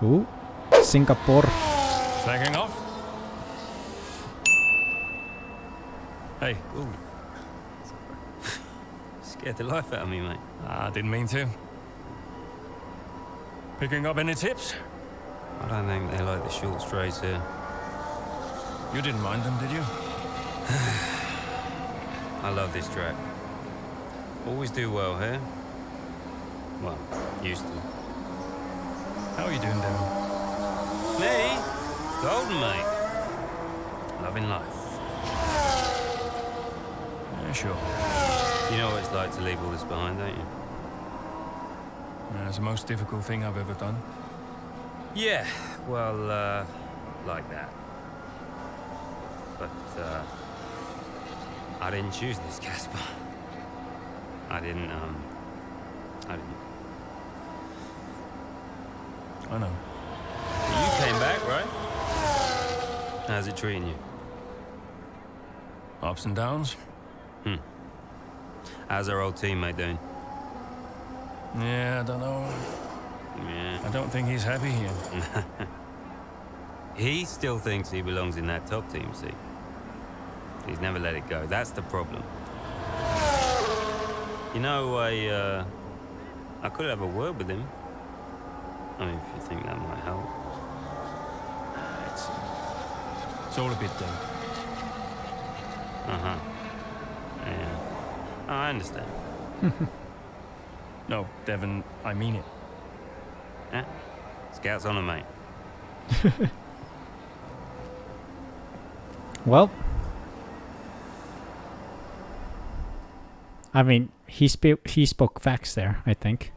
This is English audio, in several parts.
Ooh, Singapore. Taking off. Hey. Ooh. Scared the life out of me, mate. I didn't mean to. Picking up any tips? I don't think they like the short strays here. You didn't mind them, did you? I love this track. Always do well here. Well, used to. How are you doing, Devin? Me? Golden, mate. Loving life. Yeah, sure. You know what it's like to leave all this behind, don't you? Yeah, it's the most difficult thing I've ever done. Yeah, well, like that. But, I didn't choose this, Casper. I didn't. I know. You came back, right? How's it treating you? Ups and downs? How's our old teammate doing? Yeah, I don't know. Yeah. I don't think he's happy here. He still thinks he belongs in that top team, see? He's never let it go. That's the problem. You know, I could have a word with him. I mean, if you think that might help. It's all a bit dead. Uh-huh. Yeah. Oh, I understand. No, Devin, I mean it. Yeah? Scouts on him, mate. Well, I mean, he spoke facts there, I think.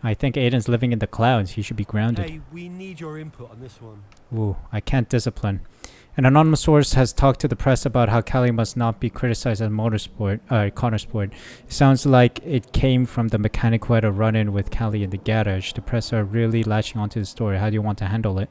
I think Aiden's living in the clouds. He should be grounded. Hey, we need your input on this one. Ooh, I can't discipline. An anonymous source has talked to the press about how Callie must not be criticized at Konnersport. It sounds like it came from the mechanic who had a run-in with Callie in the garage. The press are really latching onto the story. How do you want to handle it?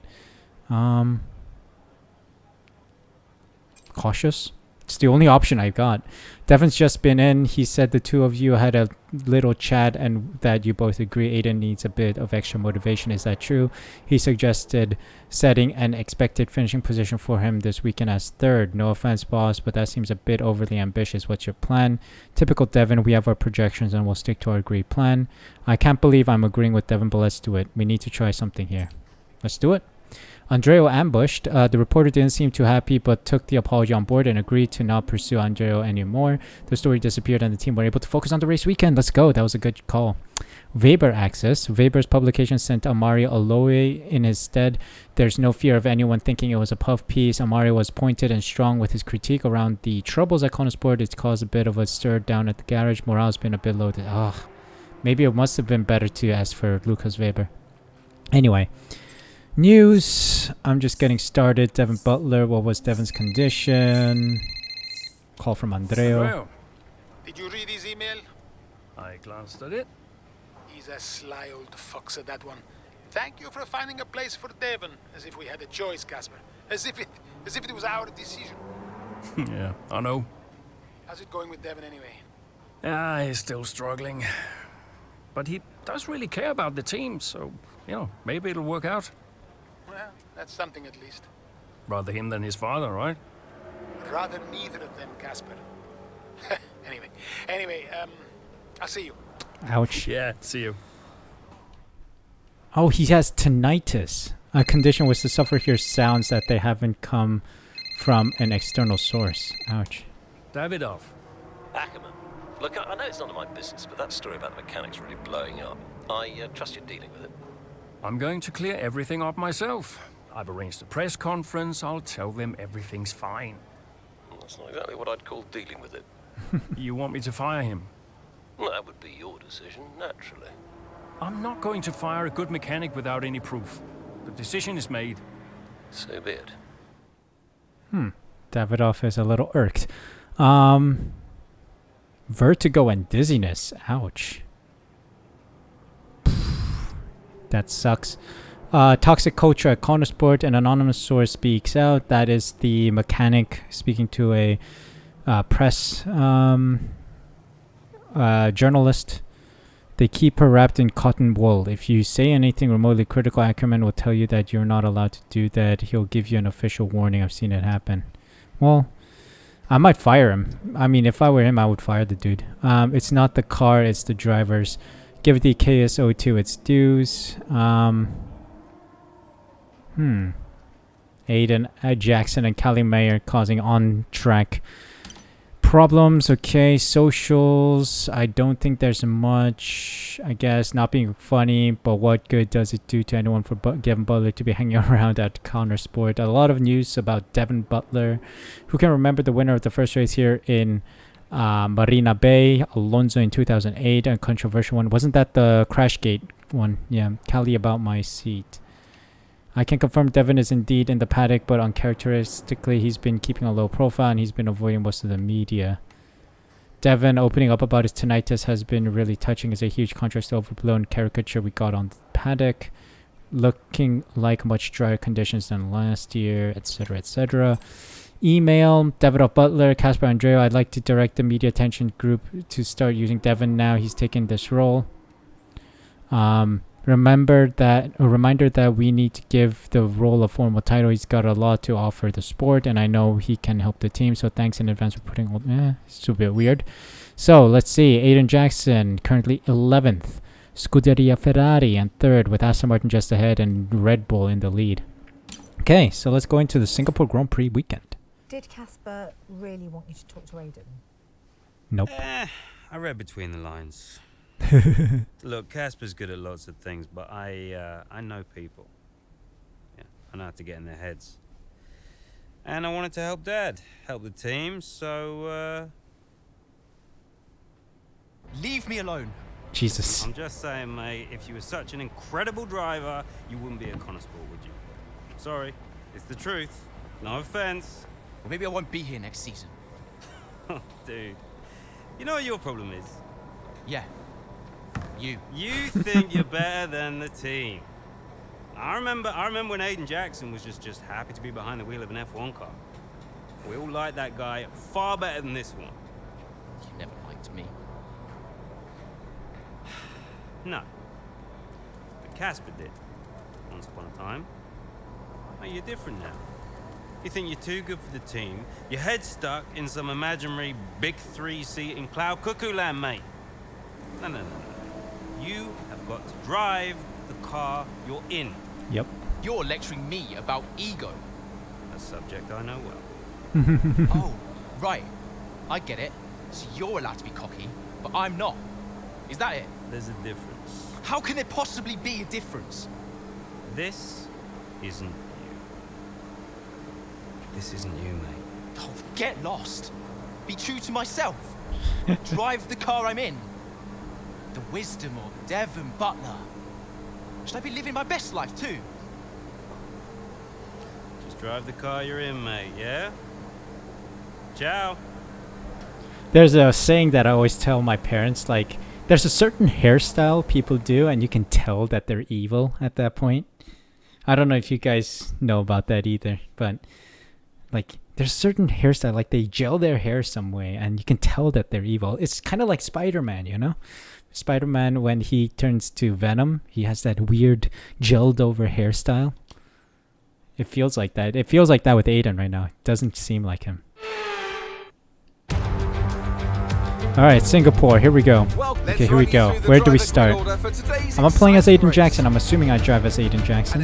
Cautious? It's the only option I got. Devin's just been in. He said the two of you had a little chat and that you both agree Aiden needs a bit of extra motivation. Is that true? He suggested setting an expected finishing position for him this weekend as third. No offense, boss, but that seems a bit overly ambitious. What's your plan? Typical Devin, we have our projections and we'll stick to our agreed plan. I can't believe I'm agreeing with Devin, but let's do it. We need to try something here. Let's do it. Andreo ambushed. The reporter didn't seem too happy, but took the apology on board and agreed to not pursue Andreo anymore. The story disappeared and the team were able to focus on the race weekend. Let's go. That was a good call. Weber access. Weber's publication sent Amari Aloe in his stead. There's no fear of anyone thinking it was a puff piece. Amari was pointed and strong with his critique around the troubles at Konnersport. It's caused a bit of a stir down at the garage. Morale's been a bit low. Maybe it must have been better to ask for Lucas Weber. Anyway. News. I'm just getting started. Devin Butler. What was Devin's condition? Call from Andreo. Did you read his email? I glanced at it. He's a sly old fox at that one. Thank you for finding a place for Devin. As if we had a choice, Casper. As if it was our decision. Yeah, I know. How's it going with Devin anyway? He's still struggling. But he does really care about the team, so, maybe it'll work out. Well, that's something at least. Rather him than his father, right? Rather neither of them, Casper. Anyway, I'll see you. Ouch. Yeah, see you. Oh, he has tinnitus. A condition which the sufferer hears sounds that they haven't come from an external source. Ouch. Davidoff. Ackerman. Look, I know it's none of my business, but that story about the mechanics really blowing up. I trust you're dealing with it. I'm going to clear everything up myself. I've arranged a press conference. I'll tell them everything's fine. That's not exactly what I'd call dealing with it. You want me to fire him? Well, that would be your decision, naturally. I'm not going to fire a good mechanic without any proof. The decision is made. So be it. Davidoff is a little irked. Vertigo and dizziness. Ouch. That sucks. Toxic culture at Konnersport. An anonymous source speaks out. That is the mechanic speaking to a press journalist. They keep her wrapped in cotton wool. If you say anything remotely critical, Ackerman will tell you that you're not allowed to do that. He'll give you an official warning. I've seen it happen. Well, I might fire him. I mean, if I were him, I would fire the dude. It's not the car, it's the drivers. Give the KSO2 its dues. Aiden Jackson and Callie Mayer causing on-track problems. Okay, socials. I don't think there's much. I guess not being funny, but what good does it do to anyone for Devin Butler to be hanging around at Konnersport? A lot of news about Devin Butler. Who can remember the winner of the first race here in Marina Bay? Alonso in 2008, a controversial one. Wasn't that the Crashgate one? Yeah, Callie about my seat. I can confirm Devin is indeed in the paddock, but uncharacteristically, he's been keeping a low profile and he's been avoiding most of the media. Devin opening up about his tinnitus has been really touching. It's a huge contrast to overblown caricature we got on the paddock. Looking like much drier conditions than last year, etc., etc. Email, Devin of Butler, Casper Andreo. I'd like to direct the media attention group to start using Devin now. He's taken this role. A reminder that we need to give the role a formal title. He's got a lot to offer the sport, and I know he can help the team. So thanks in advance for putting all. It's a bit weird. So let's see. Aiden Jackson currently 11th. Scuderia Ferrari and 3rd, with Aston Martin just ahead and Red Bull in the lead. Okay, so let's go into the Singapore Grand Prix weekend. Did Casper really want you to talk to Aiden? Nope. I read between the lines. Look, Casper's good at lots of things, but I know people. Yeah, I know how to get in their heads. And I wanted to help Dad, help the team, so leave me alone. Jesus. I'm just saying, mate, if you were such an incredible driver, you wouldn't be at Konnersport, would you? Sorry, it's the truth. No offense. Well, maybe I won't be here next season. Dude, you know what your problem is? Yeah. You think you're better than the team. I remember when Aiden Jackson was just happy to be behind the wheel of an F1 car. We all liked that guy far better than this one. You never liked me. No. But Casper did. Once upon a time. Oh, you're different now. You think you're too good for the team. Your head's stuck in some imaginary big 3-seat in cloud cuckoo land, mate. No. You have got to drive the car you're in. Yep. You're lecturing me about ego. A subject I know well. Oh, right. I get it. So you're allowed to be cocky, but I'm not. Is that it? There's a difference. How can there possibly be a difference? This isn't you. This isn't you, mate. Oh, get lost. Be true to myself. Drive the car I'm in. The wisdom of Devin Butler. Should I be living my best life too? Just drive the car you're in, mate, yeah? Ciao. There's a saying that I always tell my parents, like, there's a certain hairstyle people do and you can tell that they're evil at that point. I don't know if you guys know about that either, but like there's a certain hairstyle, like they gel their hair some way and you can tell that they're evil. It's kind of like Spider-Man, you know? Spider-Man, when he turns to Venom, he has that weird gelled over hairstyle. It feels like that. It feels like that with Aiden right now. It doesn't seem like him. Alright, Singapore, here we go. Okay, here we go. Where do we start? I'm playing as Aiden Jackson. I'm assuming I drive as Aiden Jackson.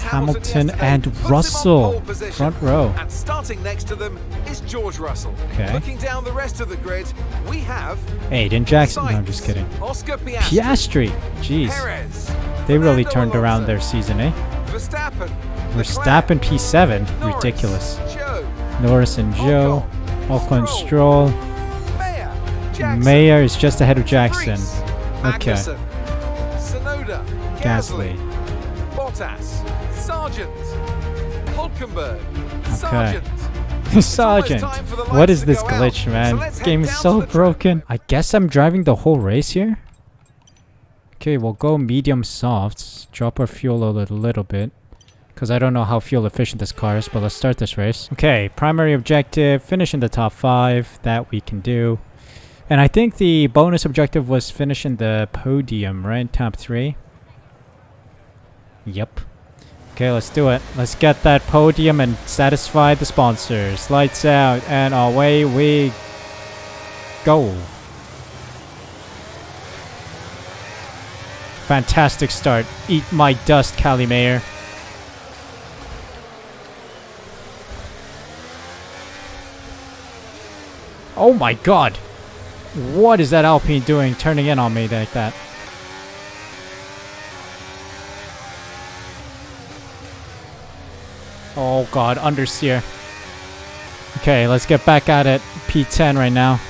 Hamilton and Russell. Front row. And starting next to them is George Russell. Okay. Looking down the rest of the grid, we have Aiden Jackson. No, I'm just kidding. Oscar Piastri. Jeez. Perez, They really Fernando turned around Alonso, their season, eh? Verstappen P7. Norris, Ridiculous. Joe, Norris and Joe. Ocon, Stroll. Jackson, Mayer is just ahead of Jackson. Rees, Okay. Magnussen, Sonoda, Gasly. Bottas, Sargent, Hulkenberg, Sargent. Sergeant. What is this glitch, man? This game is so broken. I guess I'm driving the whole race here. Okay, we'll go medium softs. Drop our fuel a little bit. Because I don't know how fuel efficient this car is, but let's start this race. Okay, primary objective, finish in the top 5. That we can do. And I think the bonus objective was finishing the podium, right? Top 3. Yep. Okay, let's do it. Let's get that podium and satisfy the sponsors. Lights out, and away we go. Fantastic start. Eat my dust, Cali Mayer. Oh my god. What is that Alpine doing turning in on me like that? Oh god, understeer. Okay, let's get back at it. P10 right now.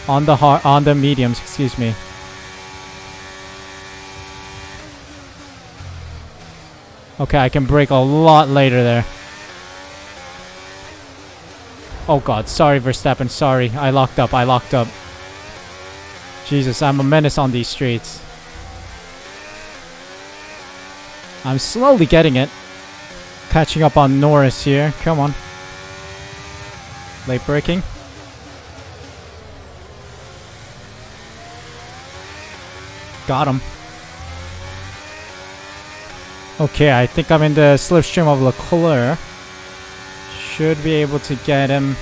On the mediums, excuse me. Okay, I can brake a lot later there. Oh god, sorry Verstappen, sorry. I locked up. Jesus, I'm a menace on these streets. I'm slowly getting it. Catching up on Norris here. Come on. Late braking. Got him. Okay, I think I'm in the slipstream of Leclerc. Should be able to get him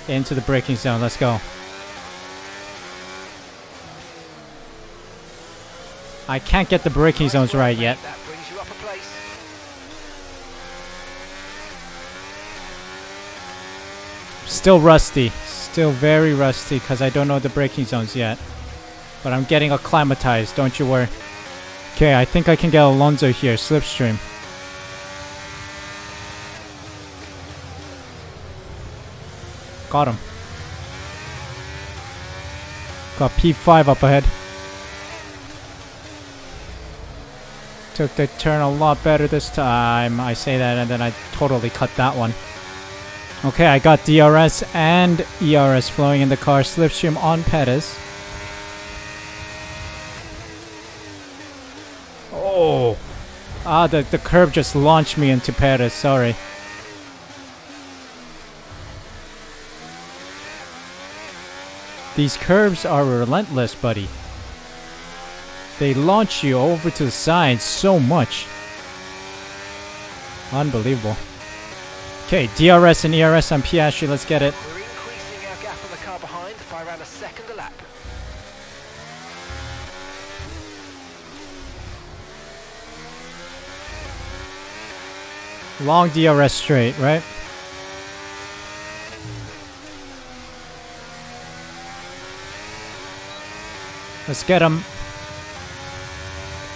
into the braking zone. Let's go. I can't get the braking zones right yet. That brings you up a place. Still rusty. Still very rusty because I don't know the braking zones yet. But I'm getting acclimatized, don't you worry. Okay, I think I can get Alonso here. Slipstream. Got him. Got P5 up ahead. Took the turn a lot better this time. I say that and then I totally cut that one. Okay, I got DRS and ERS flowing in the car. Slipstream on Perez. Oh. Ah, the curb just launched me into Perez. Sorry. These curves are relentless, buddy. They launch you over to the side so much. Unbelievable. Okay, DRS and ERS on Piastri. Let's get it. We're increasing our gap on the car behind by around a second a lap. Long DRS straight, right? Let's get him.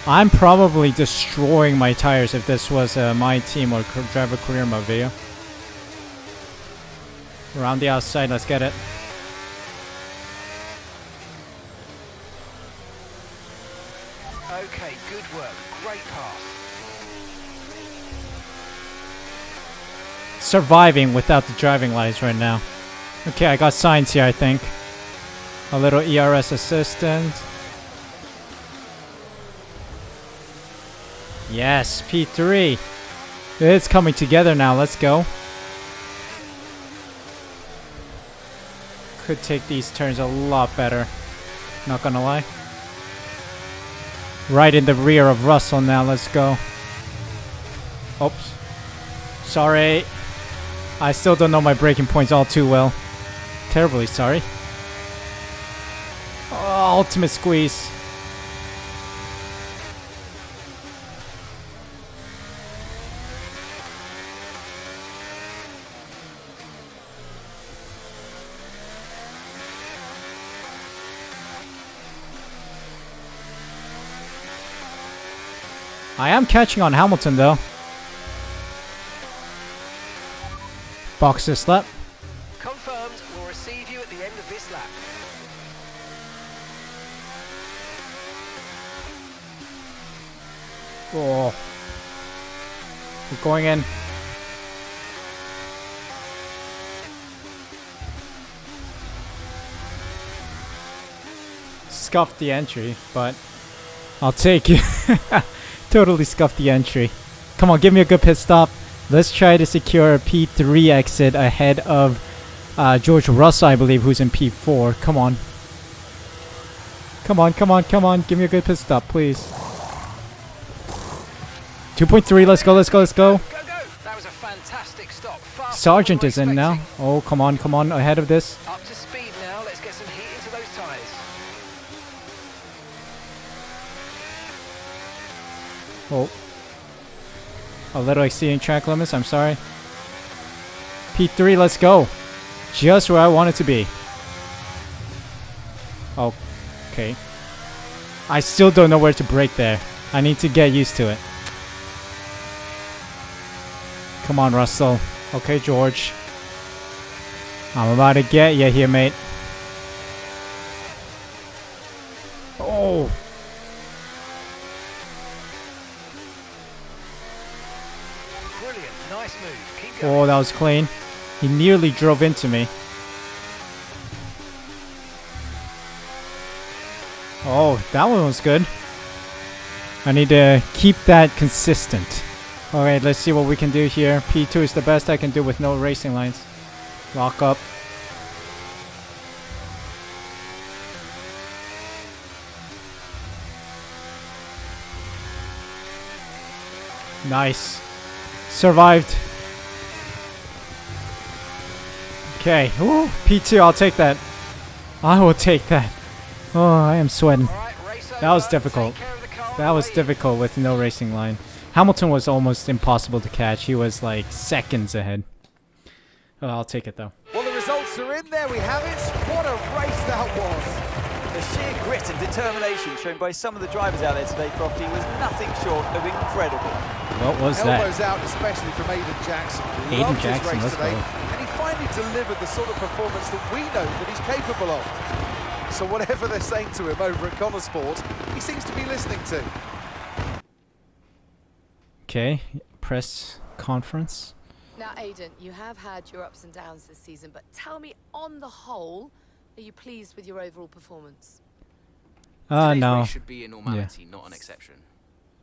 I'm probably destroying my tires if this was my team or driver career mode video. Around the outside, let's get it. Okay, good work. Great pass. Surviving without the driving lights right now. Okay, I got signs here, I think. A little ERS assistant. Yes, P3. It's coming together now. Let's go. Could take these turns a lot better. Not gonna lie. Right in the rear of Russell now. Let's go. Oops. Sorry. I still don't know my braking points all too well. Terribly sorry. Oh, ultimate squeeze. I am catching on Hamilton though. Box this lap. Confirmed. We'll receive you at the end of this lap. Oh. We're going in. Scuffed the entry, but I'll take it. Totally scuffed the entry. Come on, give me a good pit stop. Let's try to secure a P3 exit ahead of George Russell, I believe, who's in P4. Come on. Come on, come on, come on. Give me a good pit stop, please. 2.3. Let's go, let's go, let's go. Go, go! That was a fantastic stop. Far Sargent is in now. Oh, come on, come on. Ahead of this. Up to speed now. Let's get some heat into those tyres. Oh. A little exceeding track limits. I'm sorry. P3, let's go. Just where I want it to be. Oh, okay. I still don't know where to brake there. I need to get used to it. Come on, Russell. Okay, George. I'm about to get you here, mate. Oh. Brilliant. Nice move. Keep going. Oh, that was clean. He nearly drove into me. Oh, that one was good. I need to keep that consistent. Alright, let's see what we can do here. P2 is the best I can do with no racing lines. Lock up. Nice. Survived. Okay. Ooh, P2, I'll take that. I will take that. Oh, I am sweating. That was difficult. That was difficult with no racing line. Hamilton was almost impossible to catch. He was like seconds ahead. Oh, I'll take it though. Well, the results are in. There we have it. What a race that was. The sheer grit and determination shown by some of the drivers out there today, Crofty, was nothing short of incredible. What was that? Elbows out, especially from Aiden Jackson. Aiden Loved his Jackson, race let's today, go. and he finally delivered the sort of performance that we know that he's capable of. So whatever they're saying to him over at Konnersport, he seems to be listening to. Okay, press conference. Now, Aiden, you have had your ups and downs this season, but tell me, on the whole, are you pleased with your overall performance? No. Race should be a normality, not an exception.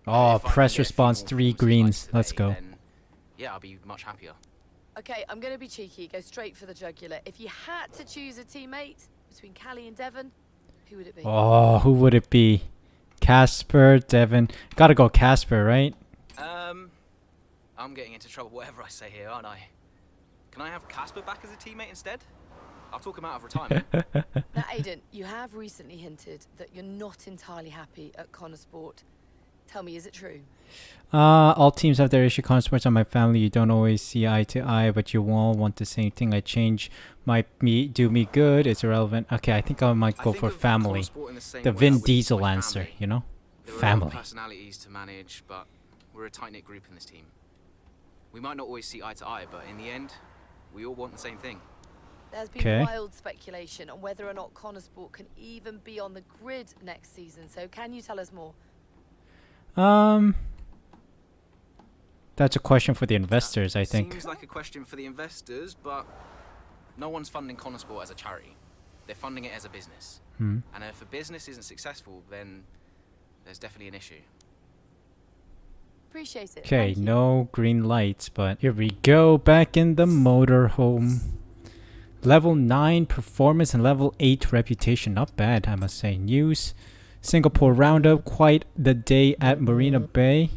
Oh, If I can press get a few response, more 3 performances greens. like Let's today, go. then, yeah, I'll be much happier. Okay, I'm going to be cheeky. Go straight for the jugular. If you had to choose a teammate between Callie and Devon, who would it be? Oh, who would it be? Casper, Devon. Gotta go Casper, right? I'm getting into trouble whatever I say here, aren't I? Can I have Casper back as a teammate instead? I'll talk him out of retirement. Now, Aiden, you have recently hinted that you're not entirely happy at Konnersport. Tell me, is it true? All teams have their issue. Konnersport's on my family. You don't always see eye to eye, but you all want the same thing. I change might do me good. It's irrelevant. Okay, I think I might go for family. The Vin Diesel answer, you know? Family. Personalities to manage, but we're a tight-knit group in this team. We might not always see eye to eye, but in the end, we all want the same thing. There's been wild speculation on whether or not Konnersport can even be on the grid next season. So can you tell us more? That's a question for the investors, I think. Seems like a question for the investors, but no one's funding Konnersport as a charity. They're funding it as a business. And if a business isn't successful, then there's definitely an issue. Appreciate it. Okay, no green lights, but here we go. Back in the motorhome. Level 9 performance and level 8 reputation. Not bad, I must say. News. Singapore roundup. Quite the day at Marina Bay.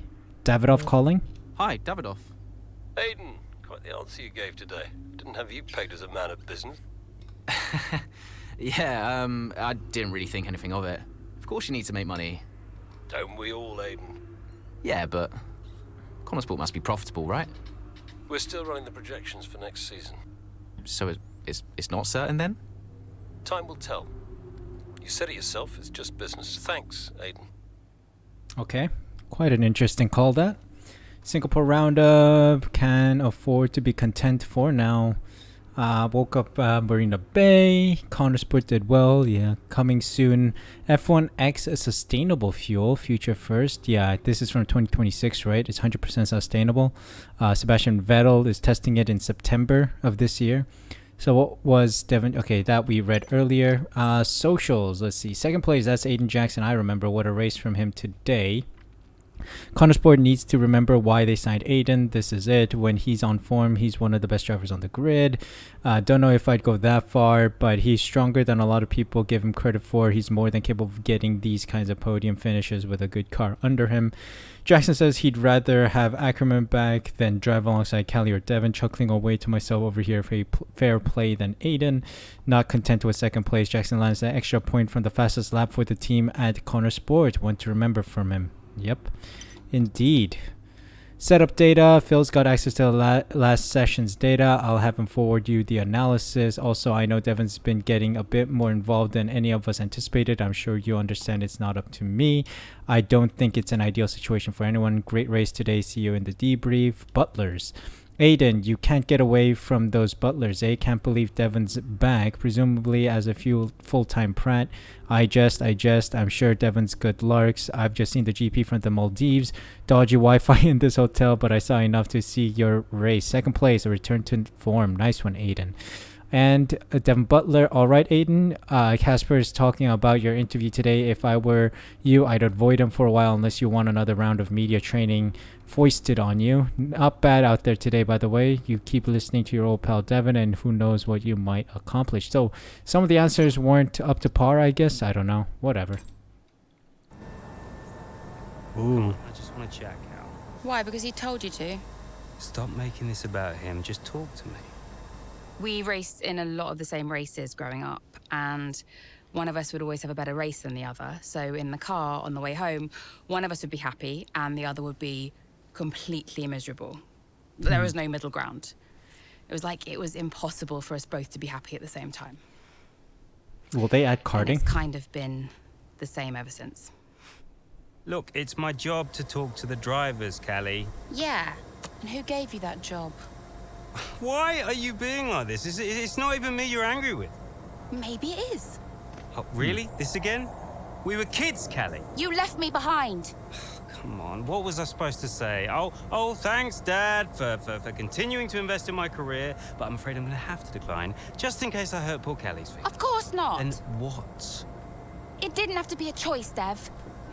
Davidoff calling. Hi, Davidoff. Aiden, quite the answer you gave today. Didn't have you pegged as a man of business. Yeah, I didn't really think anything of it. Of course you need to make money. Don't we all, Aiden? Yeah, but Konnersport must be profitable, right? We're still running the projections for next season. So it's not certain then? Time will tell. You said it yourself, it's just business. Thanks, Aiden. Okay, quite an interesting call that. Singapore roundup, can afford to be content for now. Woke up Marina Bay. Konnersport did well. Yeah, coming soon. F1X, a sustainable fuel. Future first. Yeah, this is from 2026, right? It's 100% sustainable. Sebastian Vettel is testing it in September of this year. So what was Devon? Okay, that we read earlier. Socials. Let's see. Second place. That's Aiden Jackson. I remember what a race from him today. Konnersport needs to remember why they signed Aiden. This is it. When he's on form, he's one of the best drivers on the grid. Don't know if I'd go that far, but he's stronger than a lot of people give him credit for. He's more than capable of getting these kinds of podium finishes with a good car under him. Jackson says he'd rather have Ackerman back than drive alongside Callie or Devin, chuckling away to myself over here for fair play than Aiden. Not content with second place, Jackson lands an extra point from the fastest lap for the team at Konnersport. One to remember from him. Yep. Indeed. Setup data. Phil's got access to the last session's data. I'll have him forward you the analysis. Also, I know Devin's been getting a bit more involved than any of us anticipated. I'm sure you understand it's not up to me. I don't think it's an ideal situation for anyone. Great race today. See you in the debrief. Butlers. Aiden, you can't get away from those butlers, eh? Can't believe Devin's back, presumably as a full-time Pratt. I'm sure Devin's good larks. I've just seen the GP from the Maldives. Dodgy Wi-Fi in this hotel, but I saw enough to see your race. Second place, a return to form. Nice one, Aiden. And Devin Butler, all right, Aiden. Casper is talking about your interview today. If I were you, I'd avoid him for a while unless you want another round of media training foisted on you. Not bad out there today, by the way. You keep listening to your old pal Devin, and who knows what you might accomplish. So some of the answers weren't up to par, I guess. I don't know. Whatever. Ooh. I just want to chat, Cal. Why? Because he told you to? Stop making this about him. Just talk to me. We raced in a lot of the same races growing up, and one of us would always have a better race than the other. So in the car on the way home, one of us would be happy and the other would be completely miserable. There was no middle ground. It was like it was impossible for us both to be happy at the same time. Will they add karting? And it's kind of been the same ever since. Look, it's my job to talk to the drivers, Callie. Yeah, and who gave you that job? Why are you being like this? It's not even me you're angry with. Maybe it is. Oh, really? This again? We were kids, Callie. You left me behind. Come on, what was I supposed to say? Oh, thanks, Dad, for continuing to invest in my career, but I'm afraid I'm going to have to decline, just in case I hurt poor Callie's feelings. Of course not. And what? It didn't have to be a choice, Dev.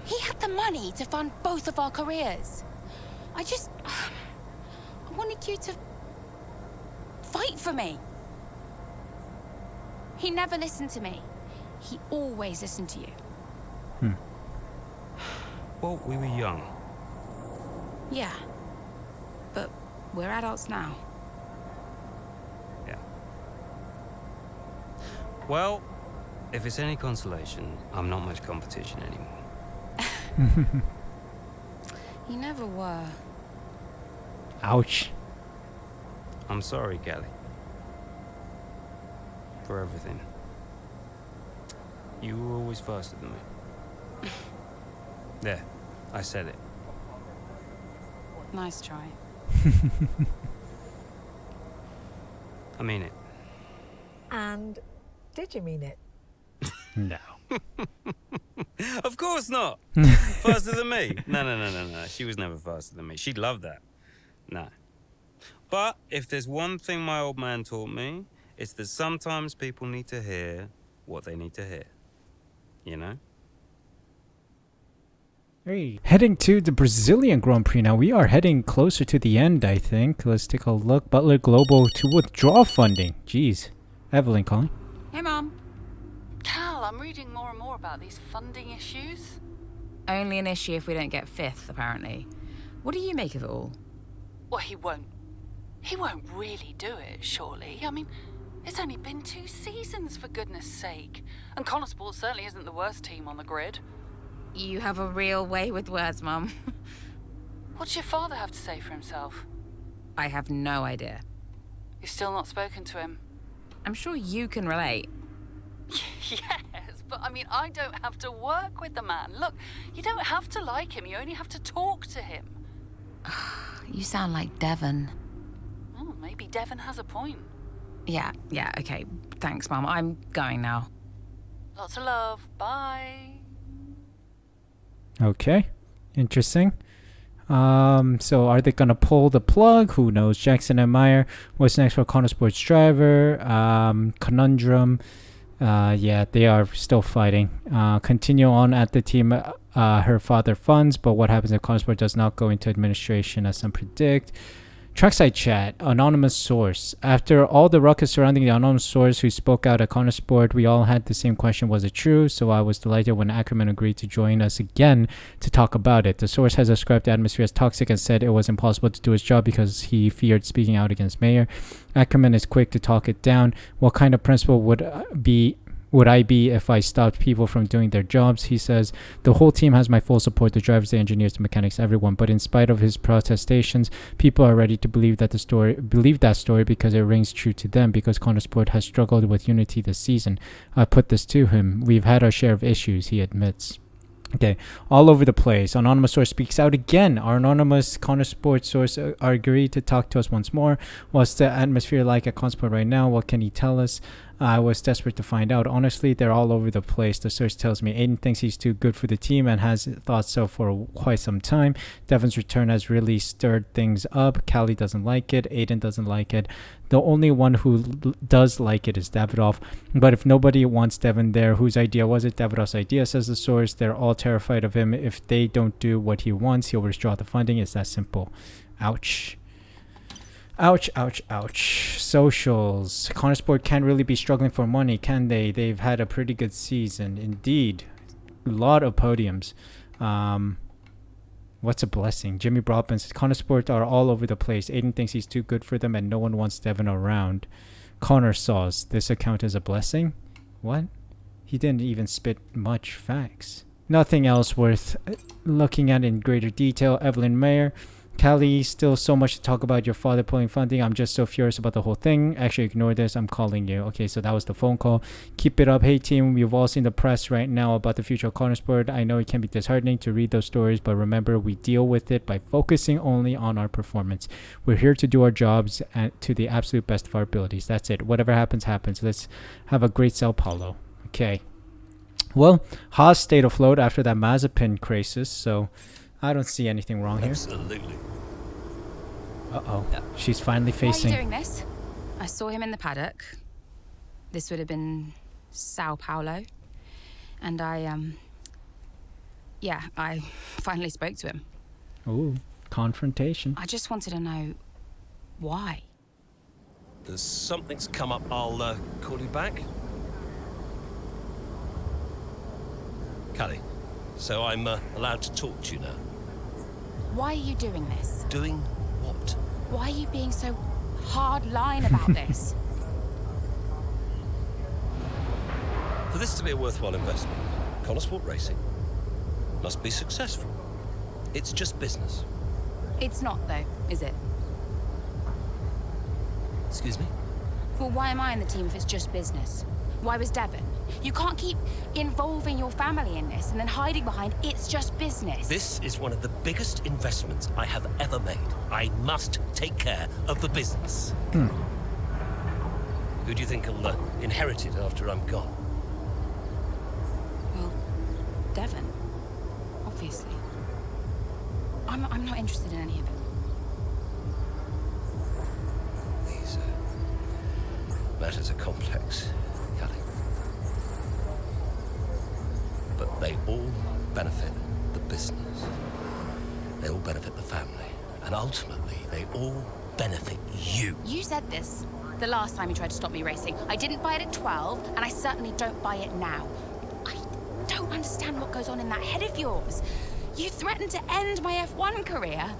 He had the money to fund both of our careers. I wanted you to fight for me. He never listened to me. He always listened to you. Well, we were young. Yeah. But we're adults now. Yeah. Well, if it's any consolation, I'm not much competition anymore. You never were. Ouch. I'm sorry, Callie. For everything. You were always faster than me. There, I said it. Nice try. I mean it. And did you mean it? No. Of course not. Faster than me. No. She was never faster than me. She'd love that. No. But if there's one thing my old man taught me, it's that sometimes people need to hear what they need to hear. You know? Hey. Heading to the Brazilian Grand Prix now. We are heading closer to the end, I think. Let's take a look. Butler Global to withdraw funding. Jeez. Evelyn calling. Hey, Mom. Cal, I'm reading more and more about these funding issues. Only an issue if we don't get fifth, apparently. What do you make of it all? Well, he won't really do it, surely. I mean, it's only been 2 seasons, for goodness sake. And Konnersport certainly isn't the worst team on the grid. You have a real way with words, Mum. What's your father have to say for himself? I have no idea. You've still not spoken to him? I'm sure you can relate. Yes, but I mean, I don't have to work with the man. Look, you don't have to like him, you only have to talk to him. You sound like Devon. Oh, maybe Devon has a point. Yeah, okay. Thanks, Mum. I'm going now. Lots of love. Bye. Okay. Interesting. So are they gonna pull the plug? Who knows? Jackson and Meyer. What's next for Konnersport's driver? Conundrum. Yeah, they are still fighting. Continue on at the team her father funds, but what happens if Konnersport does not go into administration as some predict? Trackside chat, anonymous source. After all the ruckus surrounding the anonymous source who spoke out at Konnersport, we all had the same question, was it true? So I was delighted when Ackerman agreed to join us again to talk about it. The source has described the atmosphere as toxic and said it was impossible to do his job because he feared speaking out against Mayer. Ackerman is quick to talk it down. What kind of principal would I be if I stopped people from doing their jobs? He says, the whole team has my full support, the drivers, the engineers, the mechanics, everyone. But in spite of his protestations, people are ready to believe that story because it rings true to them, because Konnersport has struggled with unity this season. I put this to him. We've had our share of issues, he admits. Okay, all over the place. Anonymous source speaks out again. Our anonymous Konnersport source agreed to talk to us once more. What's the atmosphere like at Konnersport right now? What can he tell us? I was desperate to find out. Honestly, they're all over the place. The source tells me Aiden thinks he's too good for the team and has thought so for quite some time. Devon's return has really stirred things up. Callie doesn't like it. Aiden doesn't like it. The only one who does like it is Davidoff. But if nobody wants Devon there, whose idea was it? Davidoff's idea, says the source. They're all terrified of him. If they don't do what he wants, he'll withdraw the funding. It's that simple. Ouch. Ouch, ouch, ouch. Socials. Konnersport can't really be struggling for money, can they? They've had a pretty good season. Indeed. A lot of podiums. What's a blessing? Jimmy Broadbent says, Konnersport are all over the place. Aiden thinks he's too good for them and no one wants Devon around. Connor saws, this account is a blessing? What? He didn't even spit much facts. Nothing else worth looking at in greater detail. Evelyn Mayer. Callie, still so much to talk about your father pulling funding. I'm just so furious about the whole thing. Actually, ignore this. I'm calling you. Okay, so that was the phone call. Keep it up. Hey, team. We've all seen the press right now about the future of Konnersport. I know it can be disheartening to read those stories, but remember, we deal with it by focusing only on our performance. We're here to do our jobs to the absolute best of our abilities. That's it. Whatever happens, happens. Let's have a great Sao Paulo. Okay. Well, Haas stayed afloat after that Mazepin crisis, so I don't see anything wrong here. Absolutely. Uh-oh. She's finally facing... Why are you doing this? I saw him in the paddock. This would have been Sao Paulo. And I finally spoke to him. Ooh, confrontation. I just wanted to know why. There's something's come up. I'll call you back. Callie, so I'm allowed to talk to you now. Why are you doing this? Doing what? Why are you being so hard-line about this? For this to be a worthwhile investment, Konnersport Racing must be successful. It's just business. It's not, though, is it? Excuse me? Well, why am I in the team if it's just business? Why was Devon? You can't keep involving your family in this and then hiding behind it's just business. This is one of the biggest investments I have ever made. I must take care of the business. Who do you think will inherit it after I'm gone? Well, Devon, obviously. I'm not interested in any of it. These matters are complex. But they all benefit the business. They all benefit the family. And ultimately, they all benefit you. You said this the last time you tried to stop me racing. I didn't buy it at 12, and I certainly don't buy it now. I don't understand what goes on in that head of yours. You threatened to end my F1 career,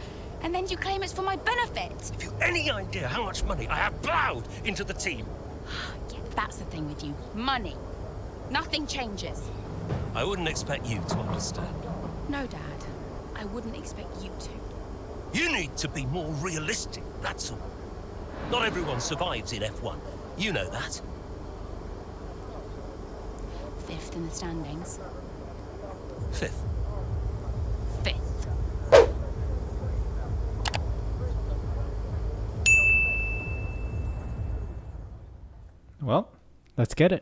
and then you claim it's for my benefit. Have you any idea how much money I have plowed into the team? Yeah, that's the thing with you. Money. Nothing changes. I wouldn't expect you to understand. No, Dad. I wouldn't expect you to. You need to be more realistic, that's all. Not everyone survives in F1. You know that. 5th in the standings. 5th. 5th. Well, let's get it.